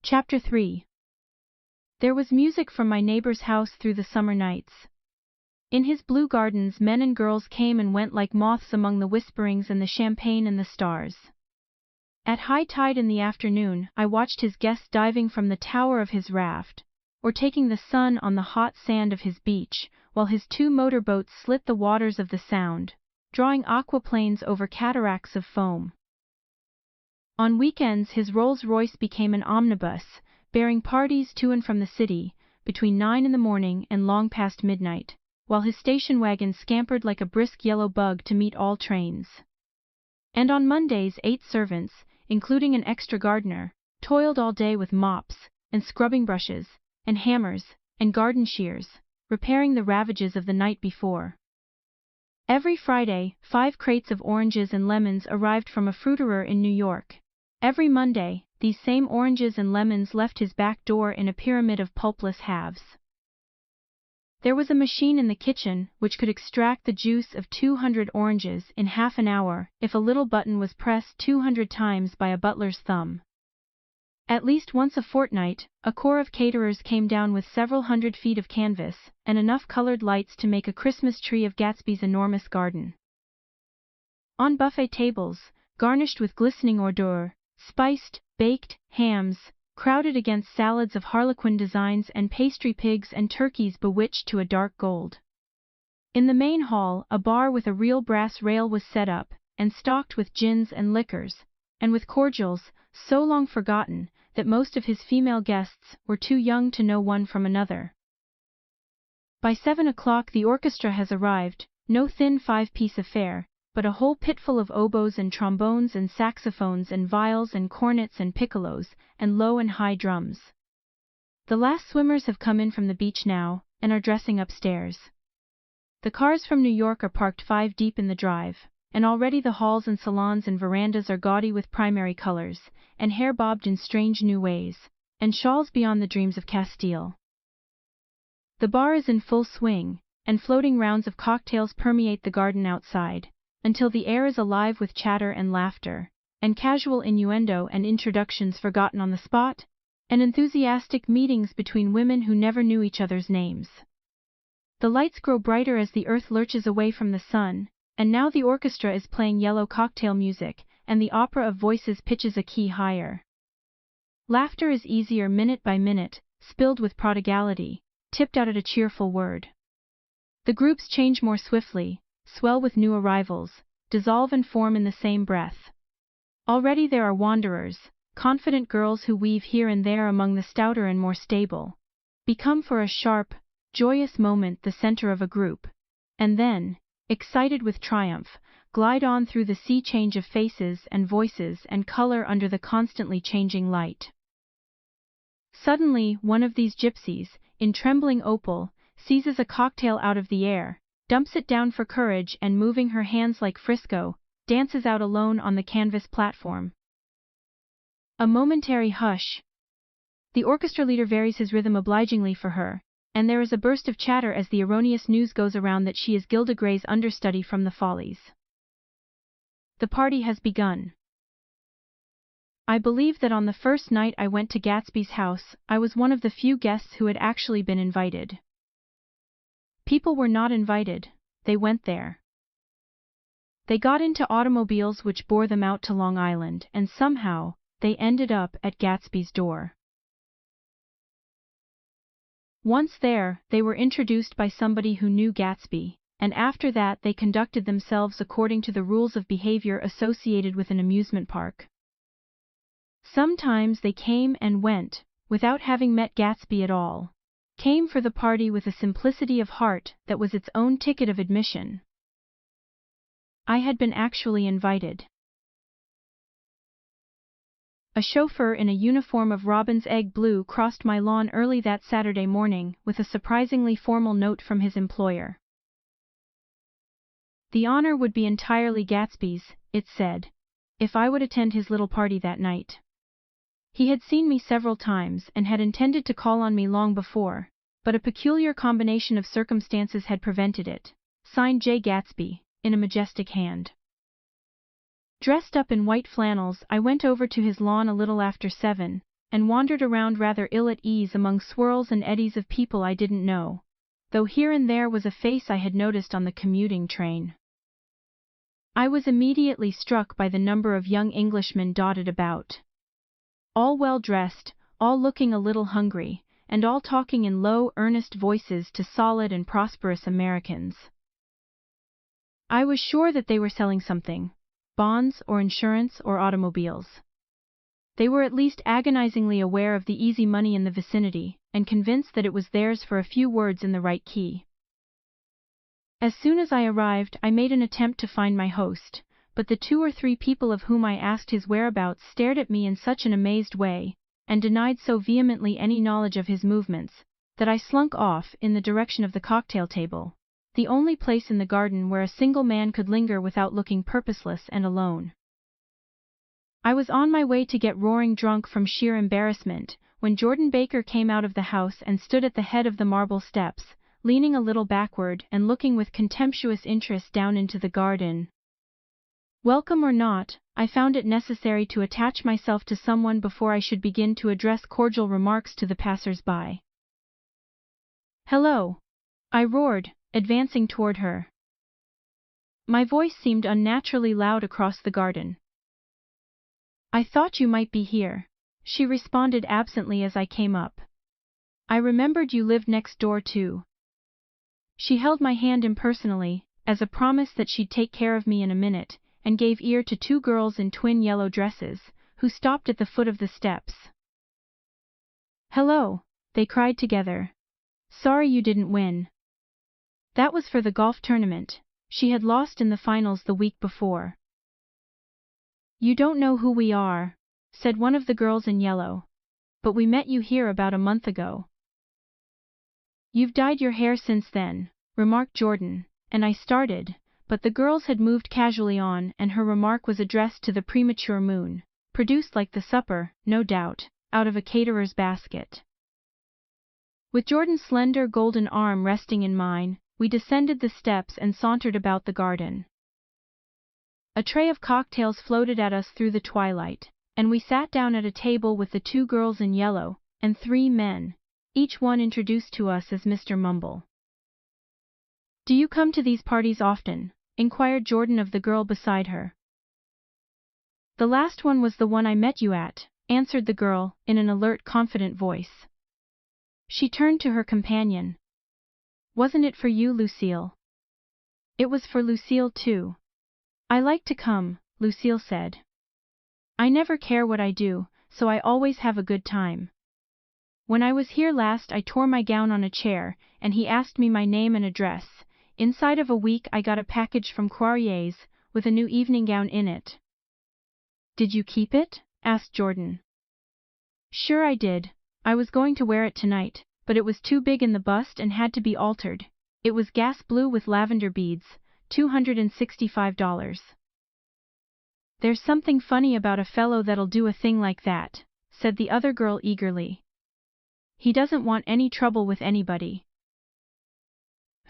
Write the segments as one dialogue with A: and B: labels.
A: Chapter 3. There was music from my neighbor's house through the summer nights. In his blue gardens men and girls came and went like moths among the whisperings and the champagne and the stars. At high tide in the afternoon I watched his guests diving from the tower of his raft, or taking the sun on the hot sand of his beach, while his 2 motorboats slit the waters of the Sound, drawing aquaplanes over cataracts of foam. On weekends his Rolls-Royce became an omnibus, bearing parties to and from the city, between 9 in the morning and long past midnight, while his station wagon scampered like a brisk yellow bug to meet all trains. And on Mondays 8 servants, including an extra gardener, toiled all day with mops, and scrubbing brushes, and hammers, and garden shears, repairing the ravages of the night before. Every Friday, 5 crates of oranges and lemons arrived from a fruiterer in New York. Every Monday, these same oranges and lemons left his back door in a pyramid of pulpless halves. There was a machine in the kitchen which could extract the juice of 200 oranges in half an hour if a little button was pressed 200 times by a butler's thumb. At least once a fortnight, a corps of caterers came down with several hundred feet of canvas and enough colored lights to make a Christmas tree of Gatsby's enormous garden. On buffet tables, garnished with glistening hors d'oeuvre, spiced, baked, hams, crowded against salads of harlequin designs and pastry pigs and turkeys bewitched to a dark gold. In the main hall, a bar with a real brass rail was set up, and stocked with gins and liquors, and with cordials, so long forgotten, that most of his female guests were too young to know one from another. By 7 o'clock the orchestra has arrived, no thin 5-piece affair, but a whole pitful of oboes and trombones and saxophones and viols and cornets and piccolos, and low and high drums. The last swimmers have come in from the beach now, and are dressing upstairs. The cars from New York are parked 5 deep in the drive, and already the halls and salons and verandas are gaudy with primary colors, and hair bobbed in strange new ways, and shawls beyond the dreams of Castile. The bar is in full swing, and floating rounds of cocktails permeate the garden outside, until the air is alive with chatter and laughter, and casual innuendo and introductions forgotten on the spot, and enthusiastic meetings between women who never knew each other's names. The lights grow brighter as the earth lurches away from the sun, and now the orchestra is playing yellow cocktail music, and the opera of voices pitches a key higher. Laughter is easier minute by minute, spilled with prodigality, tipped out at a cheerful word. The groups change more swiftly, swell with new arrivals, dissolve and form in the same breath. Already there are wanderers, confident girls who weave here and there among the stouter and more stable, become for a sharp, joyous moment the center of a group, and then, excited with triumph, glide on through the sea change of faces and voices and color under the constantly changing light. Suddenly, one of these gypsies, in trembling opal, seizes a cocktail out of the air, dumps it down for courage and moving her hands like Frisco, dances out alone on the canvas platform. A momentary hush. The orchestra leader varies his rhythm obligingly for her, and there is a burst of chatter as the erroneous news goes around that she is Gilda Gray's understudy from the Follies. The party has begun. I believe that on the first night I went to Gatsby's house, I was one of the few guests who had actually been invited. People were not invited, they went there. They got into automobiles which bore them out to Long Island, and somehow, they ended up at Gatsby's door. Once there, they were introduced by somebody who knew Gatsby, and after that they conducted themselves according to the rules of behavior associated with an amusement park. Sometimes they came and went, without having met Gatsby at all, came for the party with a simplicity of heart that was its own ticket of admission. I had been actually invited. A chauffeur in a uniform of robin's egg blue crossed my lawn early that Saturday morning with a surprisingly formal note from his employer. The honor would be entirely Gatsby's, it said, if I would attend his little party that night. He had seen me several times and had intended to call on me long before, but a peculiar combination of circumstances had prevented it. Signed J. Gatsby, in a majestic hand. Dressed up in white flannels, I went over to his lawn a little after 7, and wandered around rather ill at ease among swirls and eddies of people I didn't know, though here and there was a face I had noticed on the commuting train. I was immediately struck by the number of young Englishmen dotted about. All well dressed, all looking a little hungry, and all talking in low, earnest voices to solid and prosperous Americans. I was sure that they were selling something: bonds or insurance or automobiles. They were at least agonizingly aware of the easy money in the vicinity, and convinced that it was theirs for a few words in the right key. As soon as I arrived, I made an attempt to find my host, but the 2 or 3 people of whom I asked his whereabouts stared at me in such an amazed way, and denied so vehemently any knowledge of his movements, that I slunk off in the direction of the cocktail table, the only place in the garden where a single man could linger without looking purposeless and alone. I was on my way to get roaring drunk from sheer embarrassment, when Jordan Baker came out of the house and stood at the head of the marble steps, leaning a little backward and looking with contemptuous interest down into the garden. Welcome or not, I found it necessary to attach myself to someone before I should begin to address cordial remarks to the passers-by. "Hello!" I roared, advancing toward her. My voice seemed unnaturally loud across the garden. "I thought you might be here," she responded absently as I came up. "I remembered you lived next door too." She held my hand impersonally, as a promise that she'd take care of me in a minute, and gave ear to 2 girls in twin yellow dresses, who stopped at the foot of the steps. "Hello," they cried together. "Sorry you didn't win." That was for the golf tournament. She had lost in the finals the week before. "You don't know who we are," said one of the girls in yellow. "But we met you here about a month ago." "You've dyed your hair since then," remarked Jordan, and I started, but the girls had moved casually on, and her remark was addressed to the premature moon, produced like the supper, no doubt, out of a caterer's basket. With Jordan's slender golden arm resting in mine, we descended the steps and sauntered about the garden. A tray of cocktails floated at us through the twilight, and we sat down at a table with the 2 girls in yellow, and 3 men, each one introduced to us as Mr. Mumble. "Do you come to these parties often?" inquired Jordan of the girl beside her. "The last one was the one I met you at," answered the girl, in an alert, confident voice. She turned to her companion. "Wasn't it for you, Lucille?" "It was for Lucille too." "I like to come," Lucille said. "I never care what I do, so I always have a good time. When I was here last I tore my gown on a chair, and he asked me my name and address. Inside of a week I got a package from Croirier's, with a new evening gown in it." "Did you keep it?" asked Jordan. "Sure I did. I was going to wear it tonight, but it was too big in the bust and had to be altered. It was gas blue with lavender beads, $265. "There's something funny about a fellow that'll do a thing like that," said the other girl eagerly. "He doesn't want any trouble with anybody."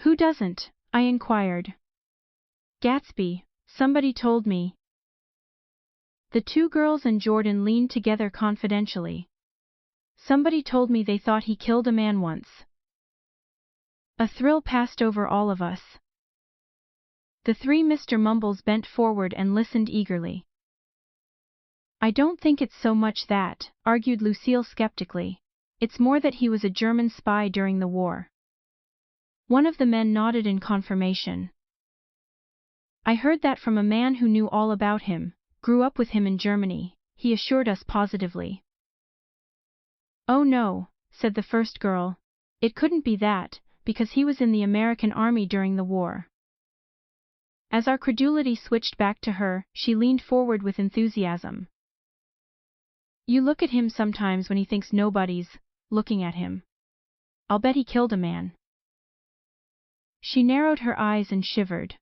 A: "Who doesn't?" I inquired. "Gatsby, somebody told me." The 2 girls and Jordan leaned together confidentially. "Somebody told me they thought he killed a man once." A thrill passed over all of us. The 3 Mr. Mumbles bent forward and listened eagerly. "I don't think it's so much that," argued Lucille skeptically. "It's more that he was a German spy during the war." One of the men nodded in confirmation. "I heard that from a man who knew all about him, grew up with him in Germany," he assured us positively. "Oh no," said the first girl. "It couldn't be that, because he was in the American Army during the war." As our credulity switched back to her, she leaned forward with enthusiasm. "You look at him sometimes when he thinks nobody's looking at him. I'll bet he killed a man." She narrowed her eyes and shivered.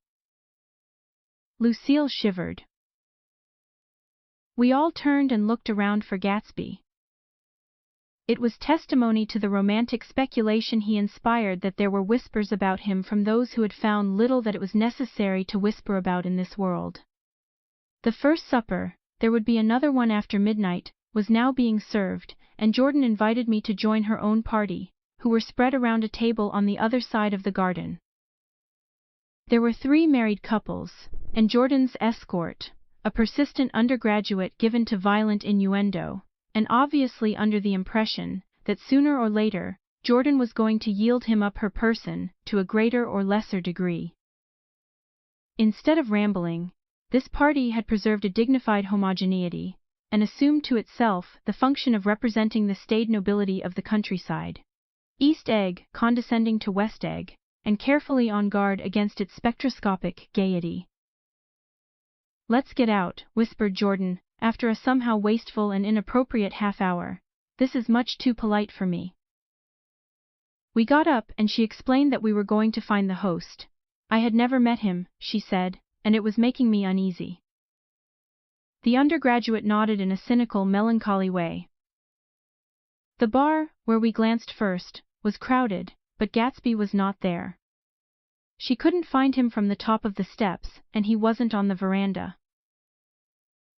A: Lucille shivered. We all turned and looked around for Gatsby. It was testimony to the romantic speculation he inspired that there were whispers about him from those who had found little that it was necessary to whisper about in this world. The first supper, there would be another one after midnight, was now being served, and Jordan invited me to join her own party, who were spread around a table on the other side of the garden. There were 3 married couples, and Jordan's escort, a persistent undergraduate given to violent innuendo, and obviously under the impression that sooner or later, Jordan was going to yield him up her person, to a greater or lesser degree. Instead of rambling, this party had preserved a dignified homogeneity, and assumed to itself the function of representing the staid nobility of the countryside. East Egg condescending to West Egg, and carefully on guard against its spectroscopic gaiety. "Let's get out," whispered Jordan, after a somehow wasteful and inappropriate half-hour. "This is much too polite for me." We got up and she explained that we were going to find the host. I had never met him, she said, and it was making me uneasy. The undergraduate nodded in a cynical, melancholy way. The bar, where we glanced first, was crowded, but Gatsby was not there. She couldn't find him from the top of the steps, and he wasn't on the veranda.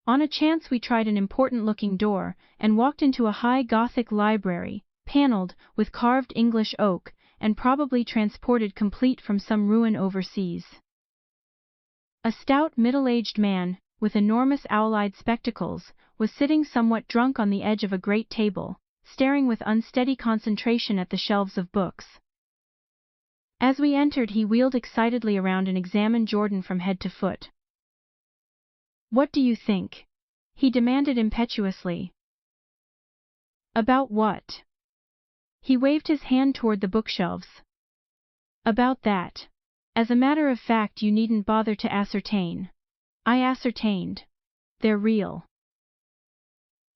A: On a chance we tried an important-looking door, and walked into a high Gothic library, panelled with carved English oak, and probably transported complete from some ruin overseas. A stout middle-aged man, with enormous owl-eyed spectacles, was sitting somewhat drunk on the edge of a great table, staring with unsteady concentration at the shelves of books. As we entered, he wheeled excitedly around and examined Jordan from head to foot. "What do you think?" he demanded impetuously. "About what?" He waved his hand toward the bookshelves. "About that. As a matter of fact, you needn't bother to ascertain." I ascertained. "They're real."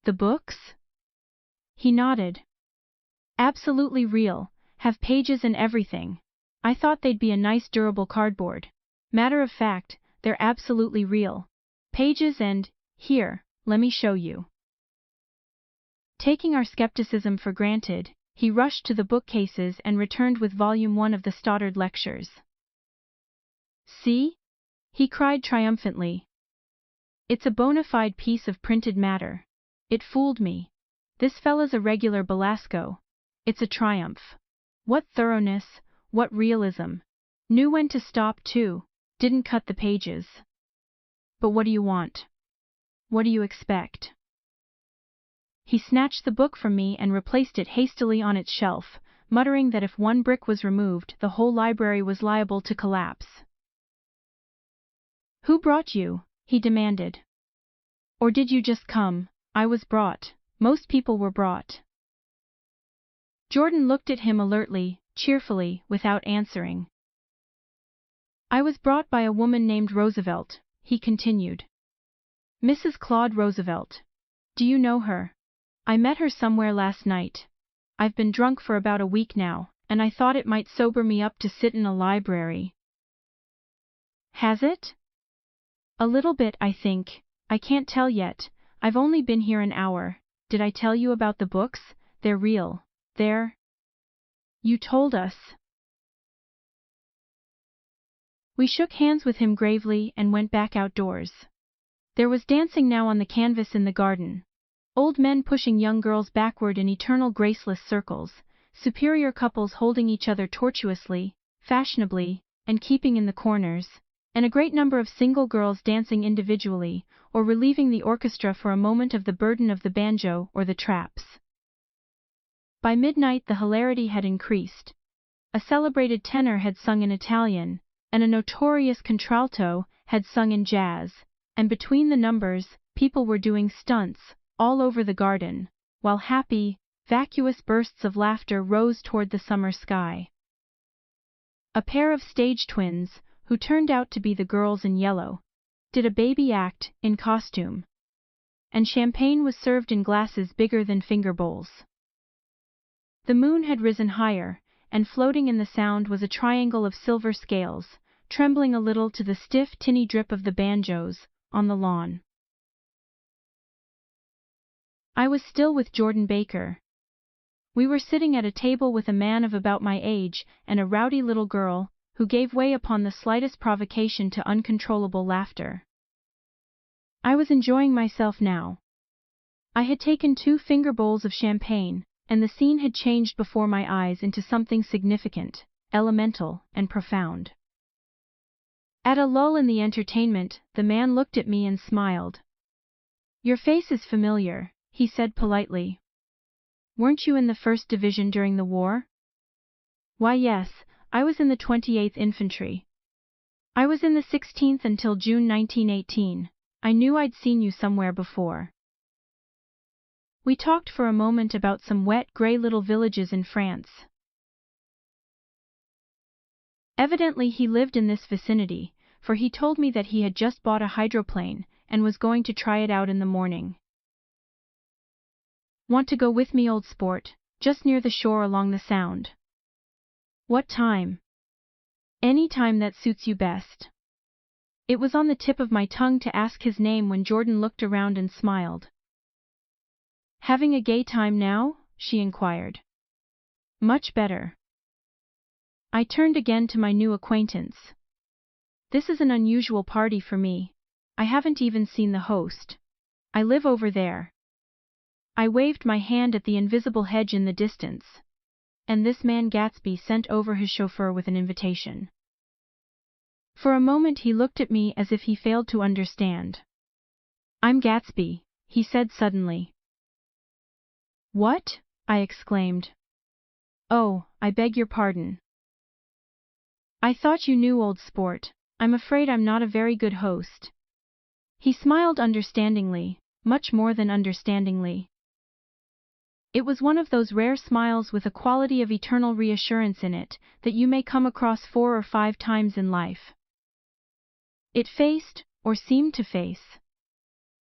A: "The books?" He nodded. "Absolutely real, have pages and everything. I thought they'd be a nice durable cardboard. Matter of fact, they're absolutely real. Pages and, here, let me show you." Taking our skepticism for granted, he rushed to the bookcases and returned with Volume 1 of the Stoddard Lectures. "See?" he cried triumphantly. "It's a bona fide piece of printed matter. It fooled me. This fella's a regular Velasco. It's a triumph. What thoroughness, what realism. Knew when to stop too, didn't cut the pages. But what do you want? What do you expect?" He snatched the book from me and replaced it hastily on its shelf, muttering that if one brick was removed, the whole library was liable to collapse. "Who brought you?" he demanded. "Or did you just come?" "I was brought. Most people were brought." Jordan looked at him alertly, cheerfully, without answering. "I was brought by a woman named Roosevelt," he continued. "Mrs. Claude Roosevelt. Do you know her? I met her somewhere last night. I've been drunk for about a week now, and I thought it might sober me up to sit in a library." "Has it?" "A little bit, I think. I can't tell yet. I've only been here an hour. Did I tell you about the books? They're real. They're..." "You told us." We shook hands with him gravely and went back outdoors. There was dancing now on the canvas in the garden. Old men pushing young girls backward in eternal graceless circles, superior couples holding each other tortuously, fashionably, and keeping in the corners, and a great number of single girls dancing individually, or relieving the orchestra for a moment of the burden of the banjo or the traps. By midnight the hilarity had increased. A celebrated tenor had sung in Italian, and a notorious contralto had sung in jazz, and between the numbers, people were doing stunts all over the garden, while happy, vacuous bursts of laughter rose toward the summer sky. A pair of stage twins, who turned out to be the girls in yellow, did a baby act in costume. And champagne was served in glasses bigger than finger bowls. The moon had risen higher, and floating in the sound was a triangle of silver scales, trembling a little to the stiff tinny drip of the banjos on the lawn. I was still with Jordan Baker. We were sitting at a table with a man of about my age and a rowdy little girl, who gave way upon the slightest provocation to uncontrollable laughter. I was enjoying myself now. I had taken 2 finger bowls of champagne, and the scene had changed before my eyes into something significant, elemental, and profound. At a lull in the entertainment, the man looked at me and smiled. "Your face is familiar," he said politely. "Weren't you in the 1st Division during the war?" "Why yes, I was in the 28th Infantry. I was in the 16th until June 1918, I knew I'd seen you somewhere before." We talked for a moment about some wet, grey little villages in France. Evidently he lived in this vicinity, for he told me that he had just bought a hydroplane, and was going to try it out in the morning. "Want to go with me, old sport, just near the shore along the Sound?" "What time?" "Any time that suits you best." It was on the tip of my tongue to ask his name when Jordan looked around and smiled. "Having a gay time now?" she inquired. "Much better." I turned again to my new acquaintance. "This is an unusual party for me. I haven't even seen the host. I live over there." I waved my hand at the invisible hedge in the distance. "And this man Gatsby sent over his chauffeur with an invitation." For a moment he looked at me as if he failed to understand. "I'm Gatsby," he said suddenly. "What?" I exclaimed. "Oh, I beg your pardon. I thought you knew, old sport. I'm afraid I'm not a very good host." He smiled understandingly, much more than understandingly. It was one of those rare smiles with a quality of eternal reassurance in it that you may come across 4 or 5 times in life. It faced, or seemed to face,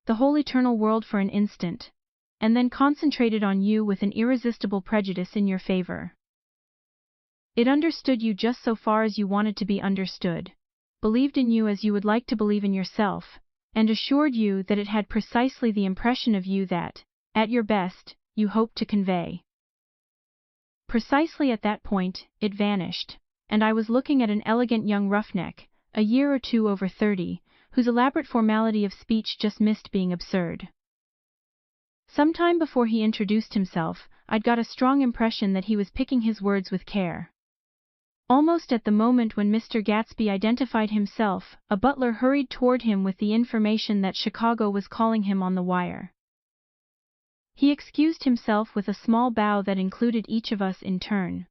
A: the whole eternal world for an instant, and then concentrated on you with an irresistible prejudice in your favor. It understood you just so far as you wanted to be understood, believed in you as you would like to believe in yourself, and assured you that it had precisely the impression of you that, at your best, you hoped to convey. Precisely at that point, it vanished, and I was looking at an elegant young roughneck, a year or 2 over 30, whose elaborate formality of speech just missed being absurd. Some time before he introduced himself, I'd got a strong impression that he was picking his words with care. Almost at the moment when Mr. Gatsby identified himself, a butler hurried toward him with the information that Chicago was calling him on the wire. He excused himself with a small bow that included each of us in turn.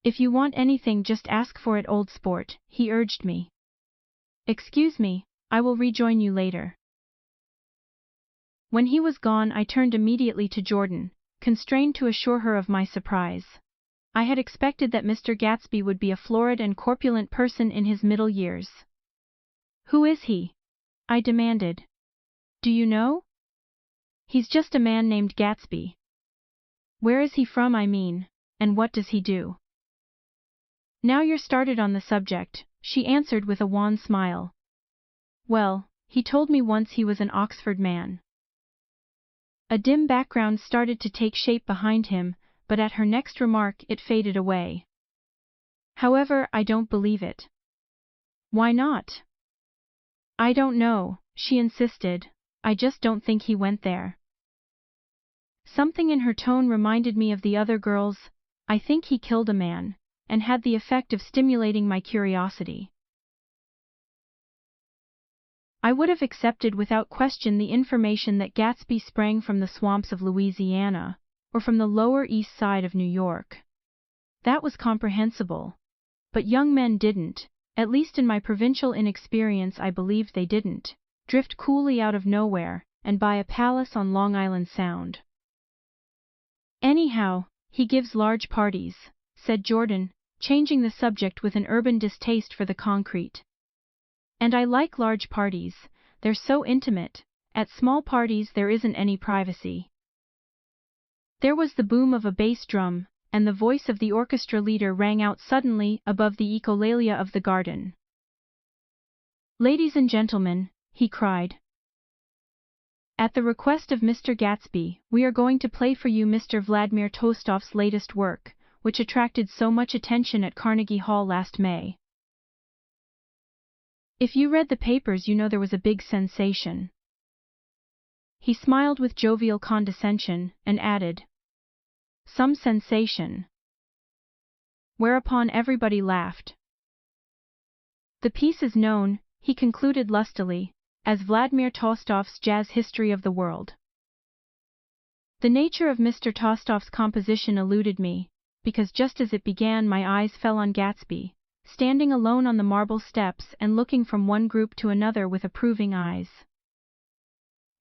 A: "If you want anything, just ask for it, old sport," he urged me. "Excuse me, I will rejoin you later." When he was gone, I turned immediately to Jordan, constrained to assure her of my surprise. I had expected that Mr. Gatsby would be a florid and corpulent person in his middle years. "Who is he?" I demanded. "Do you know?" "He's just a man named Gatsby." "Where is he from, I mean, and what does he do?" "Now you're started on the subject," she answered with a wan smile. "Well, he told me once he was an Oxford man." A dim background started to take shape behind him, but at her next remark it faded away. "However, I don't believe it." "Why not?" "I don't know," she insisted. "I just don't think he went there." Something in her tone reminded me of the other girls. "I think he killed a man," and had the effect of stimulating my curiosity. I would have accepted without question the information that Gatsby sprang from the swamps of Louisiana, or from the Lower East Side of New York. That was comprehensible. But young men didn't, at least in my provincial inexperience I believed they didn't, drift coolly out of nowhere, and buy a palace on Long Island Sound. "Anyhow, he gives large parties," said Jordan, changing the subject with an urban distaste for the concrete. "And I like large parties, they're so intimate. At small parties there isn't any privacy." There was the boom of a bass drum, and the voice of the orchestra leader rang out suddenly above the echolalia of the garden. "Ladies and gentlemen," he cried. "At the request of Mr. Gatsby, we are going to play for you Mr. Vladimir Tolstoy's latest work, which attracted so much attention at Carnegie Hall last May. If you read the papers, you know there was a big sensation." He smiled with jovial condescension, and added, "Some sensation." Whereupon everybody laughed. The piece is known, he concluded lustily, as Vladimir Tolstoy's Jazz History of the World. The nature of Mr. Tolstoy's composition eluded me, because just as it began my eyes fell on Gatsby, standing alone on the marble steps and looking from one group to another with approving eyes.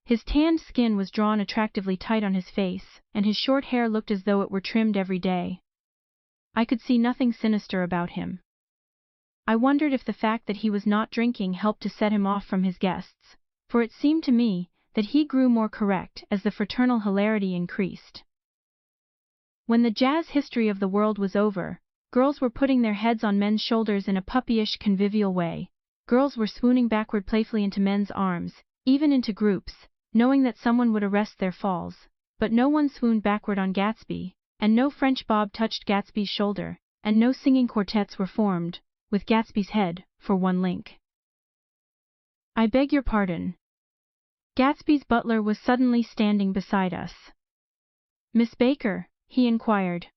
A: His tanned skin was drawn attractively tight on his face, and his short hair looked as though it were trimmed every day. I could see nothing sinister about him. I wondered if the fact that he was not drinking helped to set him off from his guests, for it seemed to me that he grew more correct as the fraternal hilarity increased. When the Jazz History of the World was over, girls were putting their heads on men's shoulders in a puppyish convivial way. Girls were swooning backward playfully into men's arms, even into groups, knowing that someone would arrest their falls, but no one swooned backward on Gatsby, and no French bob touched Gatsby's shoulder, and no singing quartets were formed, with Gatsby's head for one link. "I beg your pardon." Gatsby's butler was suddenly standing beside us. "Miss Baker?" he inquired.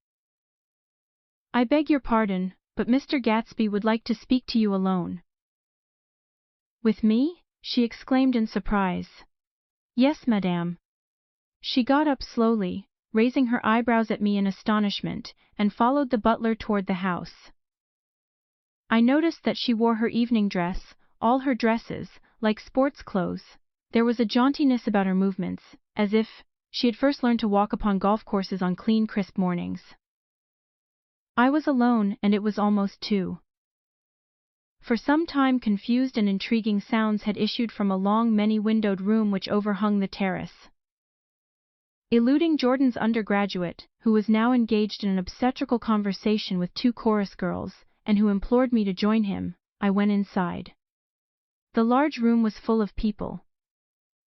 A: "I beg your pardon, but Mr. Gatsby would like to speak to you alone." "With me?" she exclaimed in surprise. "Yes, madame." She got up slowly, raising her eyebrows at me in astonishment, and followed the butler toward the house. I noticed that she wore her evening dress, all her dresses, like sports clothes. There was a jauntiness about her movements, as if she had first learned to walk upon golf courses on clean, crisp mornings. I was alone, and it was almost 2. For some time confused and intriguing sounds had issued from a long, many-windowed room which overhung the terrace. Eluding Jordan's undergraduate, who was now engaged in an obstetrical conversation with 2 chorus girls, and who implored me to join him, I went inside. The large room was full of people.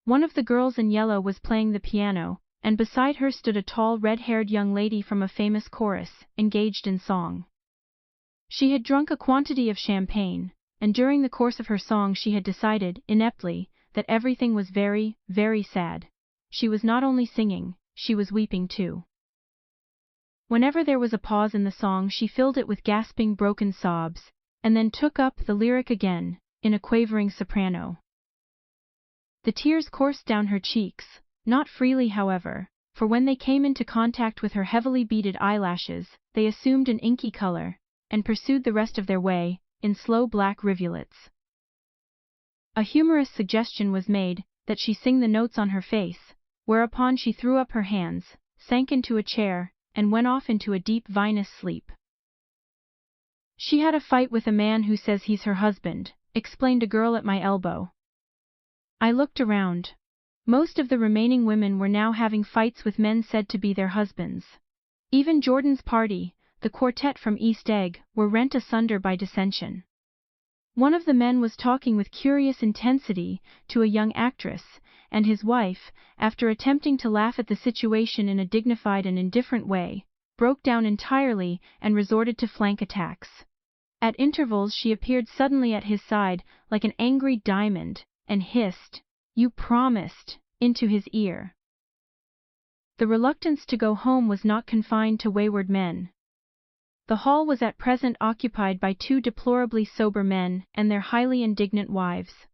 A: One of the girls in yellow was playing the piano, and beside her stood a tall red-haired young lady from a famous chorus, engaged in song. She had drunk a quantity of champagne, and during the course of her song she had decided, ineptly, that everything was very, very sad. She was not only singing, she was weeping too. Whenever there was a pause in the song she filled it with gasping broken sobs, and then took up the lyric again, in a quavering soprano. The tears coursed down her cheeks, not freely however, for when they came into contact with her heavily beaded eyelashes, they assumed an inky color, and pursued the rest of their way, in slow black rivulets. A humorous suggestion was made, that she sing the notes on her face, whereupon she threw up her hands, sank into a chair, and went off into a deep vinous sleep. "She had a fight with a man who says he's her husband," explained a girl at my elbow. I looked around. Most of the remaining women were now having fights with men said to be their husbands. Even Jordan's party, the quartet from East Egg, were rent asunder by dissension. One of the men was talking with curious intensity to a young actress, and his wife, after attempting to laugh at the situation in a dignified and indifferent way, broke down entirely and resorted to flank attacks. At intervals she appeared suddenly at his side, like an angry diamond, and hissed, "You promised," into his ear. The reluctance to go home was not confined to wayward men. The hall was at present occupied by 2 deplorably sober men and their highly indignant wives.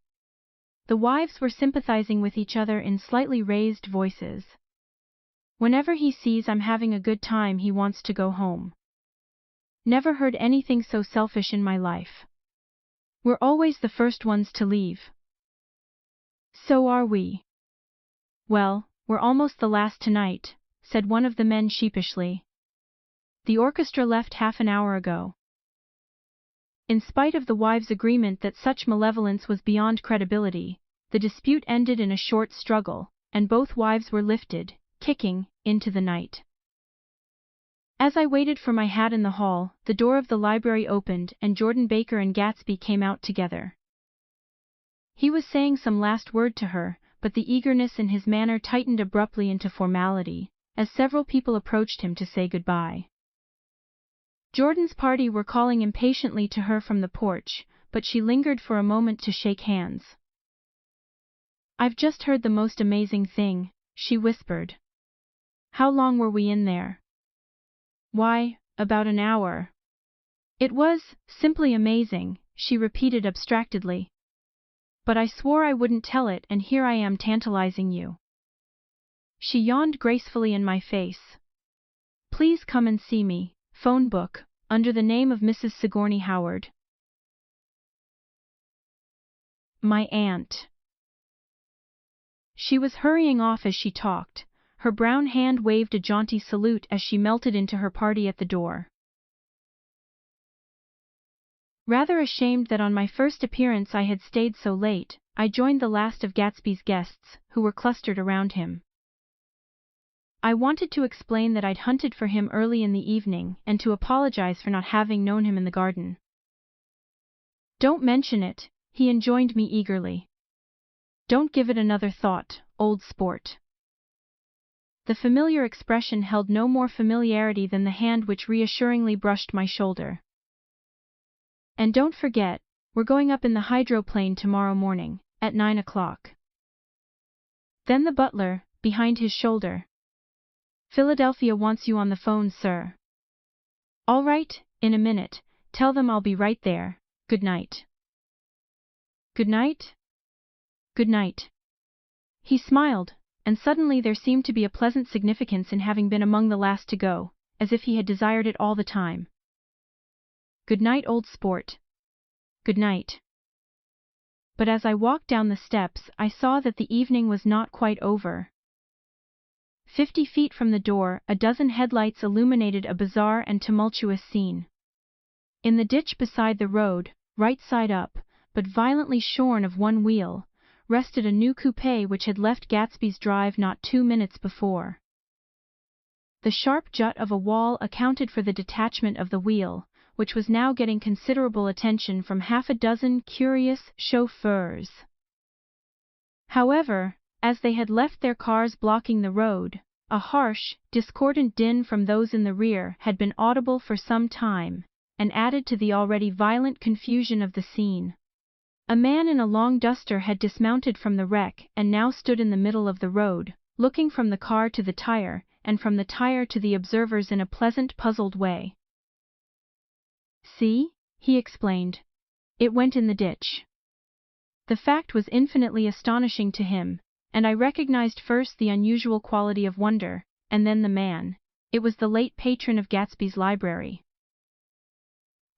A: The wives were sympathizing with each other in slightly raised voices. "Whenever he sees I'm having a good time he wants to go home. Never heard anything so selfish in my life. We're always the first ones to leave." "So are we." "Well, we're almost the last tonight," said one of the men sheepishly. "The orchestra left half an hour ago." In spite of the wives' agreement that such malevolence was beyond credibility, the dispute ended in a short struggle, and both wives were lifted, kicking, into the night. As I waited for my hat in the hall, the door of the library opened and Jordan Baker and Gatsby came out together. He was saying some last word to her, but the eagerness in his manner tightened abruptly into formality, as several people approached him to say goodbye. Jordan's party were calling impatiently to her from the porch, but she lingered for a moment to shake hands. I've just heard the most amazing thing, she whispered. How long were we in there? Why, about an hour. It was, simply amazing, she repeated abstractedly. But I swore I wouldn't tell it, and here I am tantalizing you. She yawned gracefully in my face. Please come and see me, phone book, under the name of Mrs. Sigourney Howard. My aunt. She was hurrying off as she talked. Her brown hand waved a jaunty salute as she melted into her party at the door. Rather ashamed that on my first appearance I had stayed so late, I joined the last of Gatsby's guests, who were clustered around him. I wanted to explain that I'd hunted for him early in the evening and to apologize for not having known him in the garden. Don't mention it, he enjoined me eagerly. Don't give it another thought, old sport. The familiar expression held no more familiarity than the hand which reassuringly brushed my shoulder. And don't forget, we're going up in the hydroplane tomorrow morning, at 9 o'clock. Then the butler, behind his shoulder. Philadelphia wants you on the phone, sir. All right, in a minute, tell them I'll be right there, good night. Good night? Good night. He smiled, and suddenly there seemed to be a pleasant significance in having been among the last to go, as if he had desired it all the time. Good night, old sport. Good night. But as I walked down the steps, I saw that the evening was not quite over. 50 feet from the door, a dozen headlights illuminated a bizarre and tumultuous scene. In the ditch beside the road, right side up, but violently shorn of one wheel, rested a new coupe which had left Gatsby's drive not 2 minutes before. The sharp jut of a wall accounted for the detachment of the wheel, which was now getting considerable attention from half a dozen curious chauffeurs. However, as they had left their cars blocking the road, a harsh, discordant din from those in the rear had been audible for some time, and added to the already violent confusion of the scene. A man in a long duster had dismounted from the wreck and now stood in the middle of the road, looking from the car to the tire, and from the tire to the observers in a pleasant, puzzled way. See, he explained. It went in the ditch. The fact was infinitely astonishing to him, and I recognized first the unusual quality of wonder, and then the man. It was the late patron of Gatsby's library.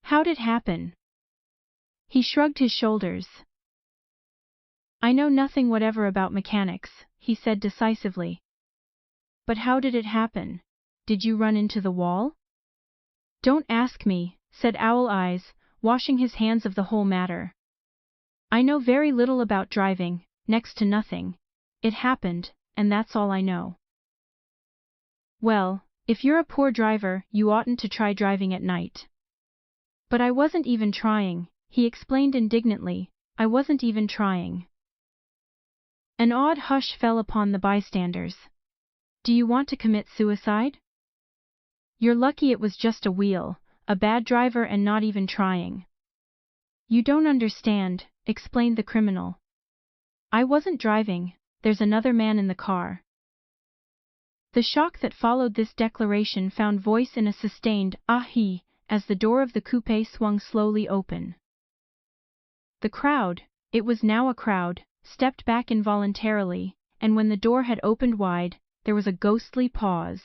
A: How'd it happen? He shrugged his shoulders. I know nothing whatever about mechanics, he said decisively. But how did it happen? Did you run into the wall? Don't ask me, said Owl Eyes, washing his hands of the whole matter. I know very little about driving, next to nothing. It happened, and that's all I know. Well, if you're a poor driver, you oughtn't to try driving at night. But I wasn't even trying, he explained indignantly. I wasn't even trying. An odd hush fell upon the bystanders. Do you want to commit suicide? You're lucky it was just a wheel, a bad driver and not even trying. You don't understand, explained the criminal. I wasn't driving, there's another man in the car. The shock that followed this declaration found voice in a sustained ah-hee as the door of the coupe swung slowly open. The crowd, it was now a crowd, stepped back involuntarily, and when the door had opened wide, there was a ghostly pause.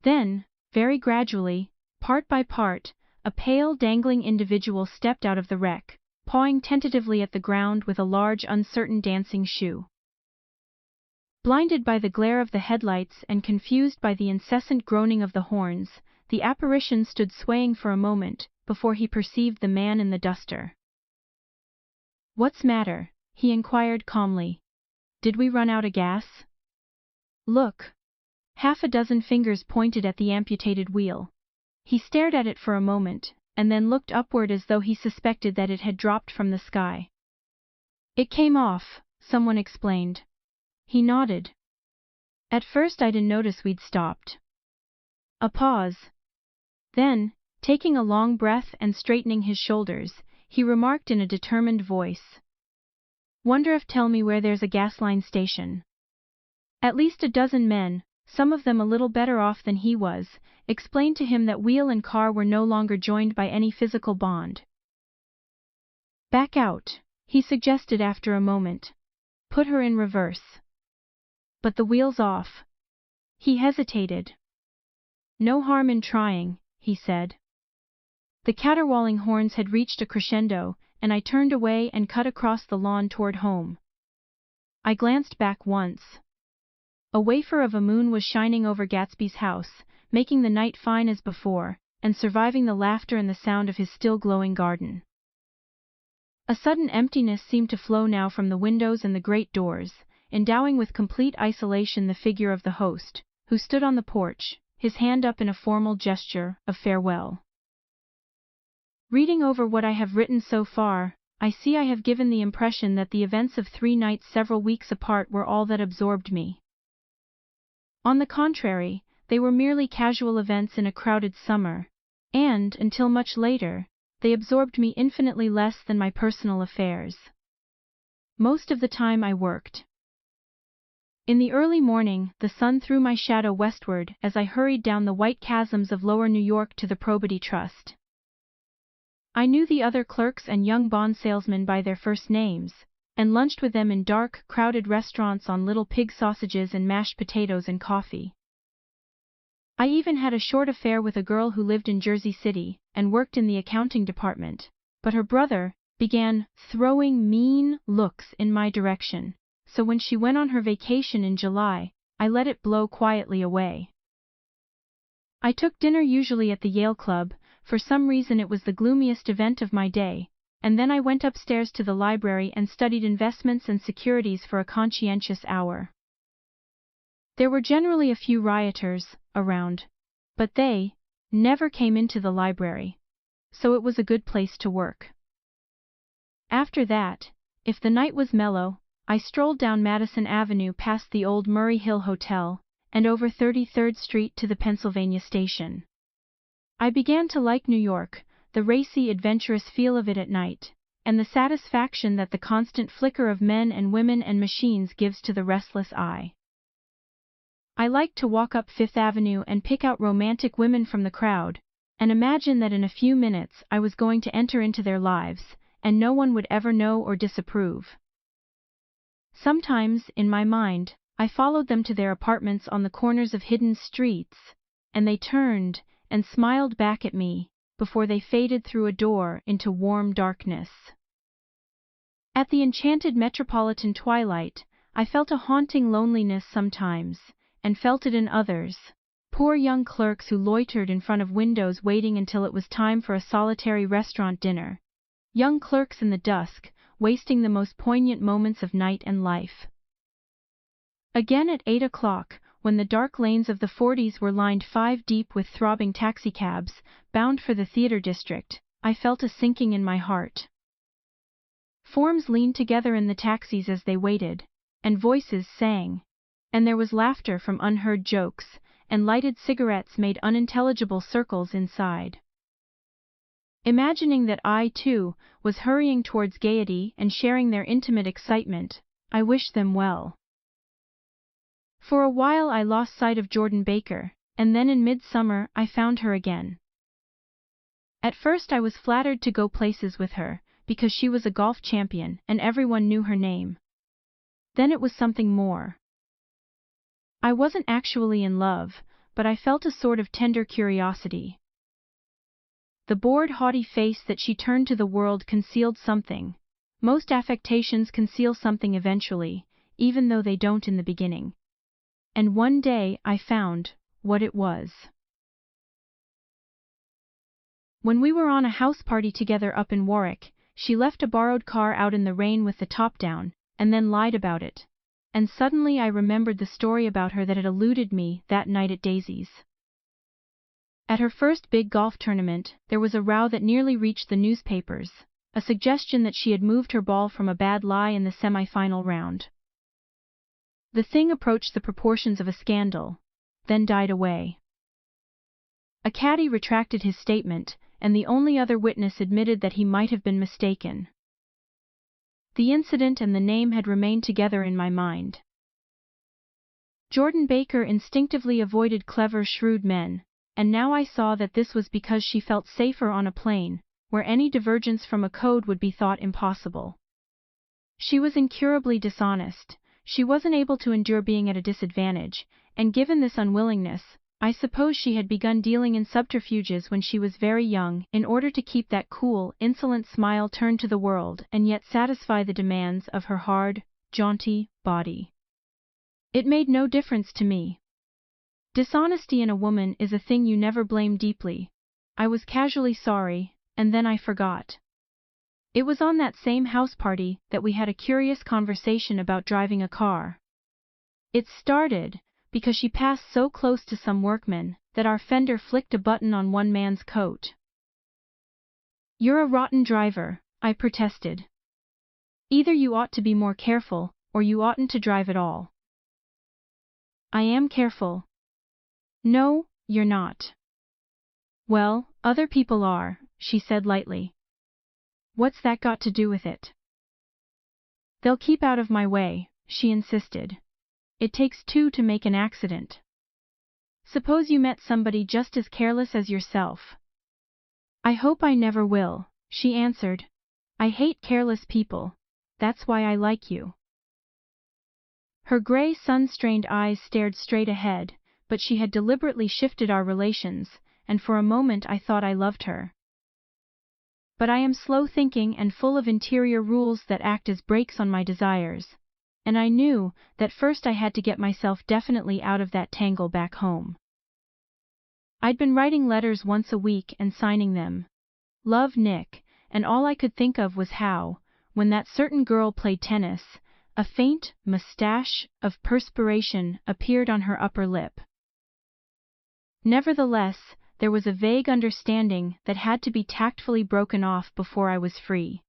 A: Then, very gradually, part by part, a pale dangling individual stepped out of the wreck, pawing tentatively at the ground with a large uncertain dancing shoe. Blinded by the glare of the headlights and confused by the incessant groaning of the horns, the apparition stood swaying for a moment, before he perceived the man in the duster. What's matter? He inquired calmly. Did we run out of gas? Look. Half a dozen fingers pointed at the amputated wheel. He stared at it for a moment, and then looked upward as though he suspected that it had dropped from the sky. It came off, someone explained. He nodded. At first I didn't notice we'd stopped. A pause. Then, taking a long breath and straightening his shoulders, he remarked in a determined voice. Wonder if tell me where there's a gas line station. At least a dozen men, some of them a little better off than he was, explained to him that wheel and car were no longer joined by any physical bond. Back out, he suggested after a moment. Put her in reverse. But the wheel's off. He hesitated. No harm in trying, he said. The caterwauling horns had reached a crescendo, and I turned away and cut across the lawn toward home. I glanced back once. A wafer of a moon was shining over Gatsby's house, making the night fine as before, and surviving the laughter and the sound of his still glowing garden. A sudden emptiness seemed to flow now from the windows and the great doors, endowing with complete isolation the figure of the host, who stood on the porch, his hand up in a formal gesture of farewell. Reading over what I have written so far, I see I have given the impression that the events of 3 nights several weeks apart were all that absorbed me. On the contrary, they were merely casual events in a crowded summer, and, until much later, they absorbed me infinitely less than my personal affairs. Most of the time I worked. In the early morning, the sun threw my shadow westward as I hurried down the white chasms of lower New York to the Probity Trust. I knew the other clerks and young bond salesmen by their first names, and lunched with them in dark, crowded restaurants on little pig sausages and mashed potatoes and coffee. I even had a short affair with a girl who lived in Jersey City and worked in the accounting department, but her brother began throwing mean looks in my direction, so when she went on her vacation in July, I let it blow quietly away. I took dinner usually at the Yale Club. For some reason it was the gloomiest event of my day, and then I went upstairs to the library and studied investments and securities for a conscientious hour. There were generally a few rioters around, but they never came into the library, so it was a good place to work. After that, if the night was mellow, I strolled down Madison Avenue past the old Murray Hill Hotel, and over 33rd Street to the Pennsylvania Station. I began to like New York, the racy, adventurous feel of it at night, and the satisfaction that the constant flicker of men and women and machines gives to the restless eye. I liked to walk up Fifth Avenue and pick out romantic women from the crowd, and imagine that in a few minutes I was going to enter into their lives, and no one would ever know or disapprove. Sometimes, in my mind, I followed them to their apartments on the corners of hidden streets, and they turned and smiled back at me, before they faded through a door into warm darkness. At the enchanted metropolitan twilight, I felt a haunting loneliness sometimes, and felt it in others, poor young clerks who loitered in front of windows waiting until it was time for a solitary restaurant dinner, young clerks in the dusk, wasting the most poignant moments of night and life. Again at 8 o'clock, when the dark lanes of the 40s were lined 5 deep with throbbing taxicabs, bound for the theater district, I felt a sinking in my heart. Forms leaned together in the taxis as they waited, and voices sang, and there was laughter from unheard jokes, and lighted cigarettes made unintelligible circles inside. Imagining that I, too, was hurrying towards gaiety and sharing their intimate excitement, I wished them well. For a while I lost sight of Jordan Baker, and then in midsummer I found her again. At first I was flattered to go places with her, because she was a golf champion and everyone knew her name. Then it was something more. I wasn't actually in love, but I felt a sort of tender curiosity. The bored, haughty face that she turned to the world concealed something. Most affectations conceal something eventually, even though they don't in the beginning. And one day I found what it was. When we were on a house party together up in Warwick, she left a borrowed car out in the rain with the top down, and then lied about it. And suddenly I remembered the story about her that had eluded me that night at Daisy's. At her first big golf tournament, there was a row that nearly reached the newspapers, a suggestion that she had moved her ball from a bad lie in the semi-final round. The thing approached the proportions of a scandal, then died away. A caddy retracted his statement, and the only other witness admitted that he might have been mistaken. The incident and the name had remained together in my mind. Jordan Baker instinctively avoided clever, shrewd men, and now I saw that this was because she felt safer on a plane, where any divergence from a code would be thought impossible. She was incurably dishonest, she wasn't able to endure being at a disadvantage, and given this unwillingness, I suppose she had begun dealing in subterfuges when she was very young in order to keep that cool, insolent smile turned to the world and yet satisfy the demands of her hard, jaunty body. It made no difference to me. Dishonesty in a woman is a thing you never blame deeply. I was casually sorry, and then I forgot. It was on that same house party that we had a curious conversation about driving a car. It started because she passed so close to some workmen that our fender flicked a button on one man's coat. "You're a rotten driver," I protested. "Either you ought to be more careful, or you oughtn't to drive at all." "I am careful." "No, you're not." "Well, other people are," she said lightly. "What's that got to do with it?" "They'll keep out of my way," she insisted. "It takes two to make an accident. Suppose you met somebody just as careless as yourself." "I hope I never will," she answered. "I hate careless people. That's why I like you." Her gray sun-strained eyes stared straight ahead, but she had deliberately shifted our relations, and for a moment I thought I loved her. But I am slow-thinking and full of interior rules that act as brakes on my desires, and I knew that first I had to get myself definitely out of that tangle back home. I'd been writing letters once a week and signing them, "Love, Nick," and all I could think of was how, when that certain girl played tennis, a faint mustache of perspiration appeared on her upper lip. Nevertheless, there was a vague understanding that had to be tactfully broken off before I was free.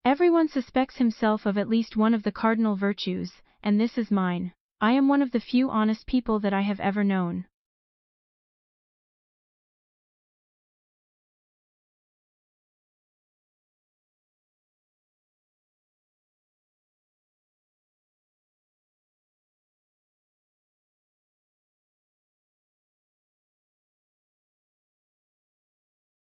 A: Everyone suspects himself of at least one of the cardinal virtues, and this is mine. I am one of the few honest people that I have ever known.